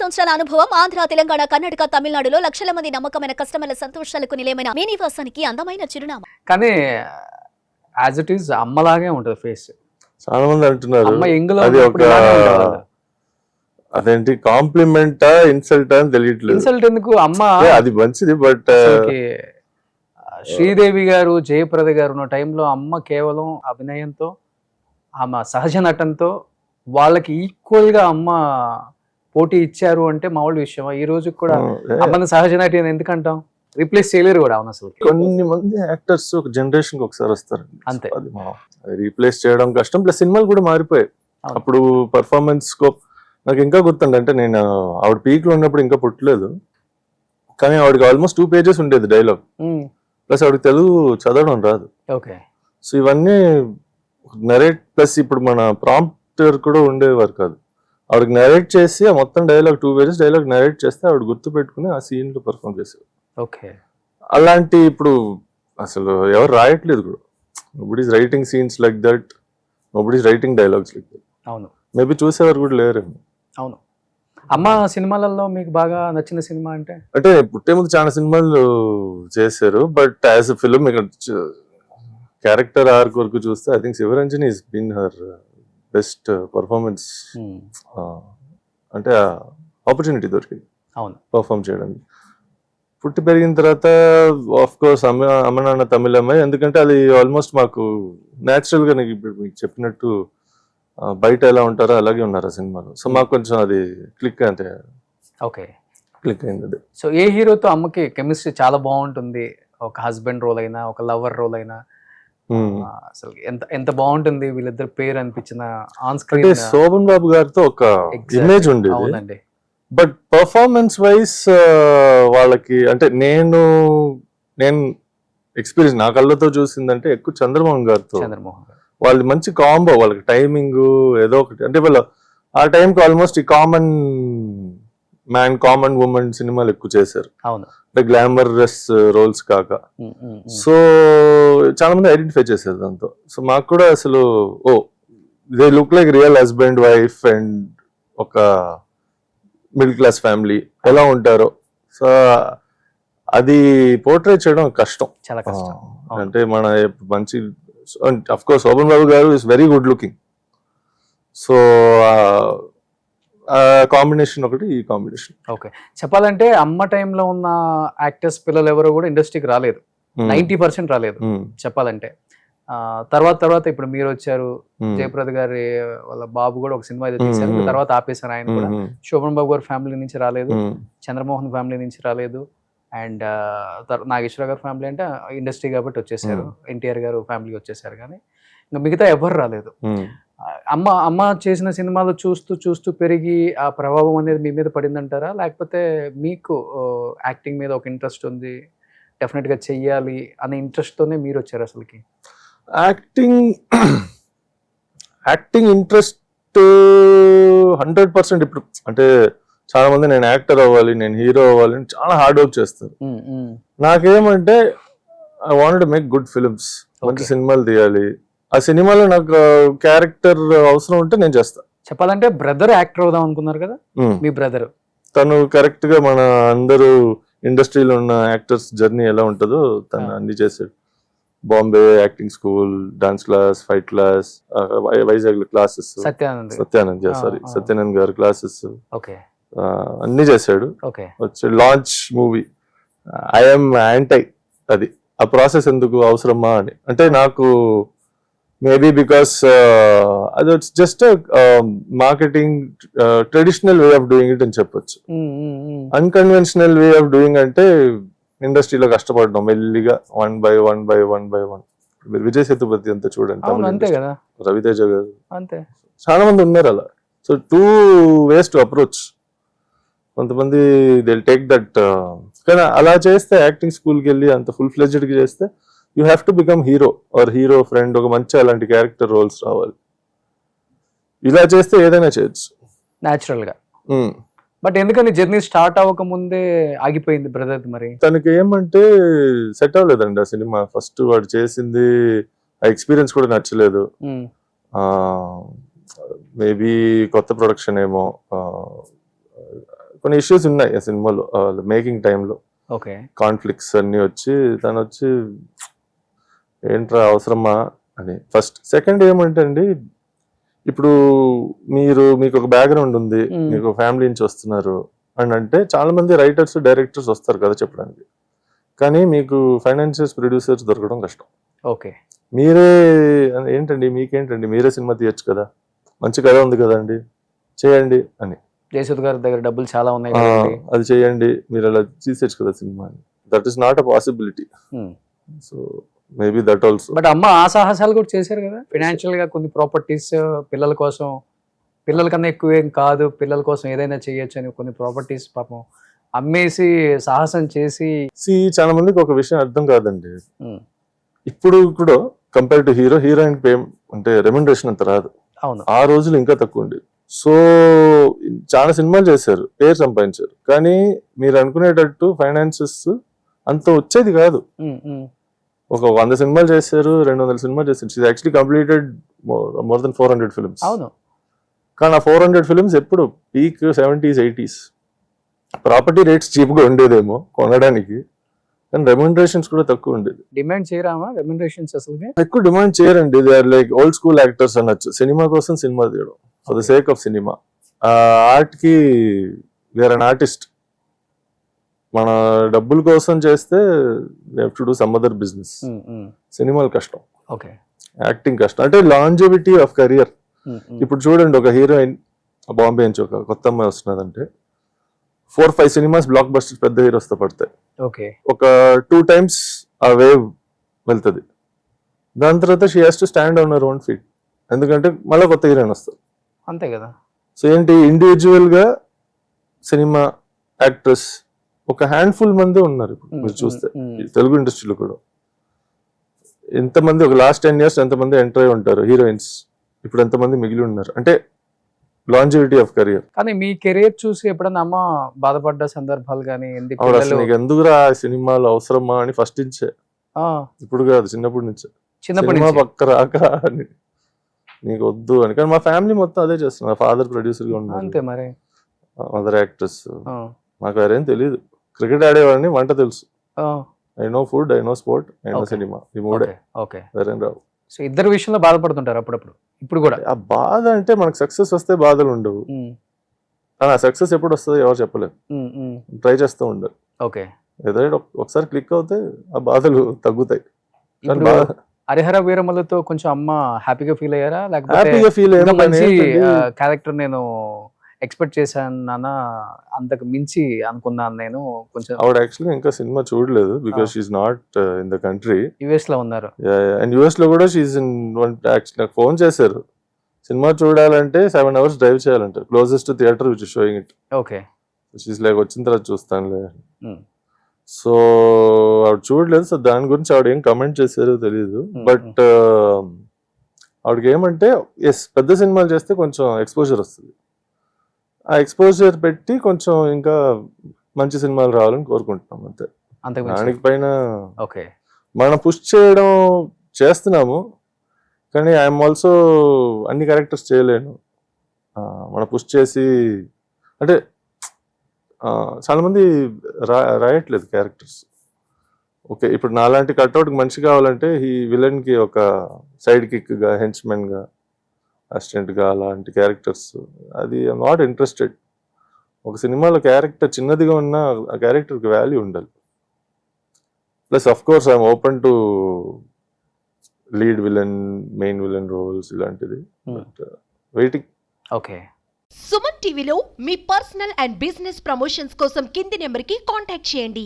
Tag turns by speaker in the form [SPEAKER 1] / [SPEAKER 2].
[SPEAKER 1] సంవత్సరాల అనుభవం ఆంధ్ర, తెలంగాణ, కర్ణాటక, తమిళనాడులో లక్షల మంది నమ్మకమైన కస్టమర్ల సంతోషాలకు నిలయమైన మీ నివాసానికి అందమైన చిరునామా.
[SPEAKER 2] కానీ యాజ్ ఇట్ ఈస్ అమ్మలాగే ఉంటుంది ఫేస్.
[SPEAKER 3] చాలా మంది అంటున్నారు
[SPEAKER 2] అమ్మ ఎంగులో
[SPEAKER 3] అది ఒక
[SPEAKER 2] ఉన్నప్పుడు ఇలానే ఉండేవాళ్ళు.
[SPEAKER 3] అదేంటి కాంప్లిమెంటా ఇన్సల్టా అని తెలియట్లేదు.
[SPEAKER 2] ఇన్సల్ట్ ఎందుకు? అమ్మ
[SPEAKER 3] అది మంచిది, బట్
[SPEAKER 2] అసలుకి శ్రీదేవి గారు, జయప్రద గారు ఉన్న టైంలో అమ్మ కేవలం అభినయంతో, ఆమె సహజ నటనతో వాళ్ళకి ఈక్వల్ గా అమ్మ పోటీ ఇచ్చారు అంటే మామూలు విషయం. ఈ రోజు కూడా అమ్మని సహజ నటి అని ఎందుకంటాం? రీప్లేస్ చేయలేరు కూడా. అవును, అసలు
[SPEAKER 3] కొన్ని మంది యాక్టర్స్ ఒక జనరేషన్ కి ఒకసారి వస్తారు
[SPEAKER 2] అంతే.
[SPEAKER 3] అది మనం రీప్లేస్ చేయడం కష్టం. ప్లస్ సినిమాలు కూడా మారిపోయాయి. అప్పుడు పర్ఫార్మెన్స్ స్కోప్ నాకు ఇంకా గుర్తుంది. అంటే నేను ఆవిడ పీక్ లో ఉన్నప్పుడు ఇంకా పుట్టలేదు, కానీ ఆవిడకి ఆల్మోస్ట్ 2 pages ఉండేది డైలాగ్. ప్లస్ ఆవిడకి తెలుగు చదవడం రాదు.
[SPEAKER 2] ఓకే.
[SPEAKER 3] సో ఇవన్నీ నరేట్, ప్లస్ ఇప్పుడు మన ప్రాంప్టర్ కూడా ఉండేవారు కాదు. ఆవిడకి నరేట్ చేసి ఆ మొత్తం డైలాగ్ 2 pages డైలాగ్ నరేట్ చేస్తే ఆవిడ గుర్తు పెట్టుకుని ఆ సీన్ లో పర్ఫార్మ్ చేసేవారు.
[SPEAKER 2] ఓకే.
[SPEAKER 3] అలాంటి ఇప్పుడు అసలు ఎవరు రాయట్లేదు కూడా. Nobody is writing scenes like that, nobody is writing dialogues like that.
[SPEAKER 2] అవును,
[SPEAKER 3] మేబీ చూసేవారు కూడా లేరేమో.
[SPEAKER 2] అవును. అమ్మ సినిమాలలో మీకు బాగా నచ్చిన సినిమా అంటే?
[SPEAKER 3] అంటే పుట్టే ముందు చాలా సినిమాలు చేశారు, బట్ యాజ్ ఎ ఫిల్మ్ ఇక్కడ క్యారెక్టర్ ఆర్క్ వరకు చూస్తే I think Shivaranjani is been her best performance. అంటే ఆపర్చునిటీ దొరికింది
[SPEAKER 2] అవును
[SPEAKER 3] పర్ఫార్మ్ చేయడానికి. పుట్టి పెరిగిన తర్వాత ఆఫ్ కోర్స్ అమ్మ నాన్న తమిళ అమ్మాయి, ఎందుకంటే అది ఆల్మోస్ట్ మాకు న్యాచురల్ గా, నీకు ఇప్పుడు మీకు చెప్పినట్టు బయట ఎలా ఉంటారో అలాగే ఉన్నారు ఆ సినిమాలో. సో మాకు కొంచెం అది క్లిక్, అంటే
[SPEAKER 2] ఓకే
[SPEAKER 3] క్లిక్ అయింది అది.
[SPEAKER 2] సో ఏ హీరోతో అమ్మకి కెమిస్ట్రీ చాలా బాగుంటుంది? ఒక హస్బెండ్ రోల్ అయినా, ఒక లవర్ రోల్ అయినా, అసలు ఎంత ఎంత బాగుంటుంది వీళ్ళిద్దరు పేరు అనిపించిన ఆన్ స్క్రీన్?
[SPEAKER 3] అంటే శోభన్ బాబు గారితో ఒక ఇమేజ్ ఉండేది.
[SPEAKER 2] అవునండి.
[SPEAKER 3] బట్ పర్ఫార్మెన్స్ వైజ్ వాళ్ళకి, అంటే నేను ఎక్స్పీరియన్స్ నా కళ్ళతో చూసిందంటే ఎక్కువ చంద్రమోహన్ గారితో. వాళ్ళు మంచి కాంబో, వాళ్ళకి టైమింగ్ ఏదో ఒకటి. అంటే వాళ్ళు ఆ టైంకి ఆల్మోస్ట్ ఈ కామన్ మ్యాన్ కామన్ ఉమెన్ సినిమాలు ఎక్కువ చేశారు.
[SPEAKER 2] అవును,
[SPEAKER 3] అంటే గ్లామరస్ రోల్స్ కాక. సో చాలా మంది ఐడెంటిఫై చేశారు దాంతో. సో మాకు కూడా అసలు they look like real husband wife and ఒక మిడిల్ క్లాస్ ఫ్యామిలీ ఎలా ఉంటారో. సో అది పోర్ట్రేట్ చేయడం కష్టం,
[SPEAKER 2] చాలా కష్టం.
[SPEAKER 3] అంటే మన మంచి, అఫ్ కోర్స్ శోభన్ బాబు గారు is very good looking. So combination ఒకటి, ఈ కాంబినేషన్.
[SPEAKER 2] ఓకే. చెప్పాలంటే అమ్మ టైంలో ఉన్న యాక్టర్స్ పిల్లలు ఎవరో కూడా ఇండస్ట్రీకి రాలేదు, 90% రాలేదు చెప్పాలంటే. తర్వాత ఇప్పుడు మీరు వచ్చారు, జయప్రద గారి వాళ్ళ బాబు కూడా ఒక సినిమా అయితే తీశారు, తర్వాత ఆపేశారు ఆయన కూడా. శోభన్ బాబు గారి ఫ్యామిలీ నుంచి రాలేదు, చంద్రమోహన్ ఫ్యామిలీ నుంచి రాలేదు, అండ్ నాగేశ్వర గారి ఫ్యామిలీ అంటే ఇండస్ట్రీ కాబట్టి వచ్చేసారు, ఎన్టీఆర్ గారు ఫ్యామిలీ వచ్చేసారు, కానీ ఇంకా మిగతా ఎవరు రాలేదు. అమ్మ చేసిన సినిమాలు చూస్తూ చూస్తూ పెరిగి ఆ ప్రభావం అనేది మీ మీద పడిందంటారా? లేకపోతే మీకు యాక్టింగ్ మీద ఒక ఇంట్రెస్ట్ ఉంది, డెఫినెట్ గా చెయ్యాలి అనే ఇంట్రెస్ట్ తోనే మీరు వచ్చారు అసలుకి?
[SPEAKER 3] Acting interest 100%. ఇప్పుడు అంటే చాలా మంది నేను యాక్టర్ అవ్వాలి, నేను హీరో అవ్వాలి అని చాలా హార్డ్ వర్క్ చేస్తారు. నాకేమంటే I want to make good films, మంచి సినిమాలు తీయాలి. ఆ సినిమాలో నాకు క్యారెక్టర్ అవసరం ఉంటే నేను చేస్తా.
[SPEAKER 2] చెప్పాలంటే బ్రదర్ యాక్టర్ అవుదాం అనుకున్నారు కదా మీ బ్రదర్?
[SPEAKER 3] తను కరెక్ట్ గా మన అందరూ ఇండస్ట్రీలో ఉన్న యాక్టర్స్ జర్నీ ఎలా ఉంటుందో తను అన్ని చేశాడు. Bombay acting school, dance class, fight class, Vizag classes, Satyanand గారు క్లాసెస్ అన్ని చేశాడు. వచ్చి లాంచ్ మూవీ ఐఎమ్ యాంటై అది. ఆ ప్రాసెస్ ఎందుకు అవసరమా అని, అంటే నాకు మేబీ బికాస్ అది just marketing traditional way of doing it అని చెప్పొచ్చు. అన్కన్వెన్షనల్ వే ఆఫ్ డూయింగ్ అంటే ఇండస్ట్రీలో కష్టపడడం మెల్లిగా వన్ బై వన్. మీరు విజయ్ సేతుపతి అంతా చూడండి, రవితేజ గారు, చాలా మంది ఉన్నారు అలా. So 2 ways to approach. కొంతమంది దే టేక్ దట్, కానీ అలా చేస్తే యాక్టింగ్ స్కూల్కి వెళ్ళి అంత ఫుల్ ఫ్లెడ్జ్డ్ గా చేస్తే you have to become hero or hero friend, ఒక మంచి అలాంటి క్యారెక్టర్ రోల్స్ రావాలి. ఇలా చేస్తే ఏదైనా చేయొచ్చు
[SPEAKER 2] న్యాచురల్ గా. బట్ ఎందుకని జర్నీ స్టార్ట్ అవ్వక ముందే ఆగిపోయింది బ్రదర్? మరి
[SPEAKER 3] తనకి ఏమంటే సెట్ అవ్వలేదండి ఆ సినిమా. ఫస్ట్ వాడు చేసింది ఆ ఎక్స్పీరియన్స్ కూడా నచ్చలేదు. మేబీ కొత్త ప్రొడక్షన్ ఏమో, కొన్ని ఇష్యూస్ ఉన్నాయి ఆ సినిమాలో మేకింగ్ టైంలో,
[SPEAKER 2] ఓకే
[SPEAKER 3] కాన్ఫ్లిక్ట్స్ అన్ని వచ్చి తను వచ్చి ఏంట్రా అవసరమా అని ఫస్ట్. సెకండ్ ఏమంటే అండి, ఇప్పుడు మీకు ఒక బ్యాక్గ్రౌండ్ ఉంది, మీకు ఫ్యామిలీ నుంచి వస్తున్నారు అని అంటే చాలా మంది రైటర్స్ డైరెక్టర్స్ వస్తారు కదా చెప్పడానికి, కానీ మీకు ఫైనాన్షియల్స్ ప్రొడ్యూసర్స్ దొరకడం కష్టం.
[SPEAKER 2] ఓకే
[SPEAKER 3] మీరే ఏంటండి మీకేంటండి మీరే సినిమా తీయచ్చు కదా, మంచి కథ ఉంది కదండి చేయండి అని.
[SPEAKER 2] జయసుధ్ గారి దగ్గర డబ్బులు చాలా ఉన్నాయి
[SPEAKER 3] ఆ,
[SPEAKER 2] కదండి.
[SPEAKER 3] అది చేయండి మీరు అలా తీసేచ్చు కదా సినిమా అని. That is not a possibility. So maybe that also.
[SPEAKER 2] But అమ్మ ఆ సాహసాలు కూడా చేశారు కదా, ఫైనాన్షియల్ గా కొన్ని ప్రాపర్టీస్ పిల్లల కోసం, పిల్లల కన్నా ఎక్కువ ఏం కాదు, పిల్లల కోసం ఏదైనా చేయొచ్చు అని కొన్ని ప్రాపర్టీస్ పాపం అమ్మేసి సాహసం చేసి.
[SPEAKER 3] చాలా మందికి ఒక విషయం అర్థం కాదండి,
[SPEAKER 2] ఉమ్,
[SPEAKER 3] ఇప్పుడు కూడా కంపేర్ టు హీరోయిన్ పే అంటే రెమ్యునరేషన్ అంత రాదు.
[SPEAKER 2] అవును
[SPEAKER 3] ఆ రోజులు ఇంకా తక్కువ ఉండేది. సో చాలా సినిమాలు చేశారు, పేరు సంపాదించారు, కానీ మీరు అనుకునేటట్టు ఫైనాన్సెస్ అంత వచ్చేది కాదు.
[SPEAKER 2] ఉమ్, ఉమ్,
[SPEAKER 3] ఒక 100 సినిమాలు చేశారు, 200 సినిమాలు చేశారు. She actually completed more than 400 films.
[SPEAKER 2] అవును
[SPEAKER 3] కానీ ఆ 400 ఫిల్మ్స్ ఎప్పుడు peak 70s 80s. Property rates చీప్గా ఉండేదేమో కొనడానికి, కానీ రెమ్యునరేషన్స్ కూడా తక్కువ ఉండేది.
[SPEAKER 2] డిమాండ్ చేయరామా రెమ్యునరేషన్స్ అసలు?
[SPEAKER 3] ఎక్కువ డిమాండ్ చేయరండి. They are like old school actors అనొచ్చు. సినిమా కోసం సినిమా తీయడం, for the sake of cinema. Art కి వేర్ అన్ ఆర్టిస్ట్. మన డబ్బుల కోసం చేస్తే to do some other business. సినిమాలు కష్టం,
[SPEAKER 2] ఓకే
[SPEAKER 3] యాక్టింగ్ కష్టం. అంటే లాంజివిటీ ఆఫ్ కెరియర్. ఇప్పుడు చూడండి, ఒక హీరోయిన్ బాంబే నుంచి ఒక కొత్త అమ్మాయి వస్తున్నదంటే 4-5 సినిమాస్ బ్లాక్ బస్టర్స్ పెద్ద హీరోస్తో పడతాయి.
[SPEAKER 2] ఓకే
[SPEAKER 3] ఒక 2 times ఆ వేవ్ వెళ్తుంది. దాని తర్వాత she has to stand on her own feet, ఎందుకంటే మళ్ళీ కొత్త హీరోయిన్ వస్తారు.
[SPEAKER 2] అంతే కదా.
[SPEAKER 3] సో ఏంటి, ఇండివిజువల్ గా సినిమా యాక్ట్రెస్ ఒక హ్యాండ్ఫుల్ మంది ఉన్నారు ఇప్పుడు మీరు చూస్తే ఈ తెలుగు ఇండస్ట్రీలో కూడా. ఎంతమంది ఒక లాస్ట్ 10 years ఎంతమంది ఎంటర్ అయి ఉంటారు హీరోయిన్స్, ఇప్పుడు ఎంతమంది మిగిలి ఉన్నారు. అంటే లాంజివిటీ ఆఫ్ కెరియర్.
[SPEAKER 2] కానీ మీ కెరీర్ చూసి ఎప్పుడన్నా అమ్మ బాధపడ్డ సందర్భాలు కానీ
[SPEAKER 3] అప్పుడు అసలు నీకు ఎందుకురా సినిమాలు అవసరమా అని ఫస్ట్ నుంచే, ఇప్పుడు కాదు చిన్నప్పటి నుంచే,
[SPEAKER 2] చిన్నప్పటి
[SPEAKER 3] సినిమా
[SPEAKER 2] నుంచి
[SPEAKER 3] పక్క రాక అని నీకు వద్దు అని. కానీ మా ఫ్యామిలీ మొత్తం అదే చేస్తున్నారు. ఫాదర్ ప్రొడ్యూసర్ గా
[SPEAKER 2] అంతే
[SPEAKER 3] ఉన్నారు,
[SPEAKER 2] మరి.
[SPEAKER 3] Mother actress. నాకు వేరేం తెలియదు, క్రికెట్ ఆడేవాడిని, వంట తెలుసు. I know food, I know sport, I know cinema. ఈ మూడే,
[SPEAKER 2] ఓకే.
[SPEAKER 3] వేరేం రావు.
[SPEAKER 2] సో ఇద్దరు విషయంలో బాధపడుతుంటారు అప్పుడప్పుడు, ఇప్పుడు కూడా.
[SPEAKER 3] ఆ బాధ అంటే మనకు సక్సెస్ వస్తే బాధలు ఉండవు, కానీ ఆ సక్సెస్ ఎప్పుడు వస్తుందో ఎవరు చెప్పలేరు. ట్రై చేస్తూ ఉండాలి.
[SPEAKER 2] ఓకే,
[SPEAKER 3] ఏదైనా ఒకసారి క్లిక్ అవుతే ఆ బాధలు తగ్గుతాయి.
[SPEAKER 2] ఇప్పుడు హరిహర వీరమలతో కొంచెం అమ్మ హ్యాపీగా ఫీల్ అయ్యారా, లేకపోతే
[SPEAKER 3] హ్యాపీగా ఫీల్
[SPEAKER 2] ఇంకా మంచి క్యారెక్టర్ నేను ఎక్స్పెక్ట్ చేశాను నాన్న, అంతకు మించి అనుకున్నాను నేను కొంచెం?
[SPEAKER 3] ఆవిడ యాక్చువల్లీ ఇంకా సినిమా చూడలేదు, because she's not in the country.
[SPEAKER 2] US లో ఉన్నారు.
[SPEAKER 3] అండ్ యుఎస్ లో కూడా షీఈ్ ఇన్ నాకు ఫోన్ చేశారు, సినిమా చూడాలంటే 7 hours డ్రైవ్ చేయాలంటే closest theatre which is showing it.
[SPEAKER 2] Okay,
[SPEAKER 3] she's like వచ్చిన తర్వాత చూస్తానులే. సో ఆవిడ చూడలేదు, సో దాని గురించి ఆవిడ ఏం కమెంట్ చేశారో తెలియదు. బట్ ఆవిడకి ఏమంటే ఎస్, పెద్ద సినిమాలు చేస్తే కొంచెం ఎక్స్పోజర్ వస్తుంది. ఆ ఎక్స్పోజర్ పెట్టి కొంచెం ఇంకా మంచి సినిమాలు రావాలని కోరుకుంటున్నాం అంతే. దానికి పైన
[SPEAKER 2] ఓకే
[SPEAKER 3] మనం పుష్ చేయడం చేస్తున్నాము, కానీ ఐఎమ్ ఆల్సో అన్ని క్యారెక్టర్స్ చేయలేను. మనం పుష్ చేసి అంటే చాలా మంది రాయట్లేదు క్యారెక్టర్స్. ఓకే, ఇప్పుడు నాలాంటి కట్అవుట్కి మంచి కావాలంటే ఈ విలన్కి ఒక సైడ్ కిక్గా, హెంచ్మెన్గా, అసిస్టెంట్గా అలాంటి క్యారెక్టర్స్, అది ఐఎమ్ నాట్ ఇంట్రెస్టెడ్. ఒక సినిమాలో క్యారెక్టర్ చిన్నదిగా ఉన్న ఆ క్యారెక్టర్కి వాల్యూ ఉండాలి. Plus of course I'm open to lead villain, main villain roles ఇలాంటిది. But waiting.
[SPEAKER 2] ఓకే.
[SPEAKER 4] సుమన్ టీవీలో మీ పర్సనల్ అండ్ బిజినెస్ ప్రమోషన్స్ కోసం కింది నెంబర్కి కాంటాక్ట్ చేయండి.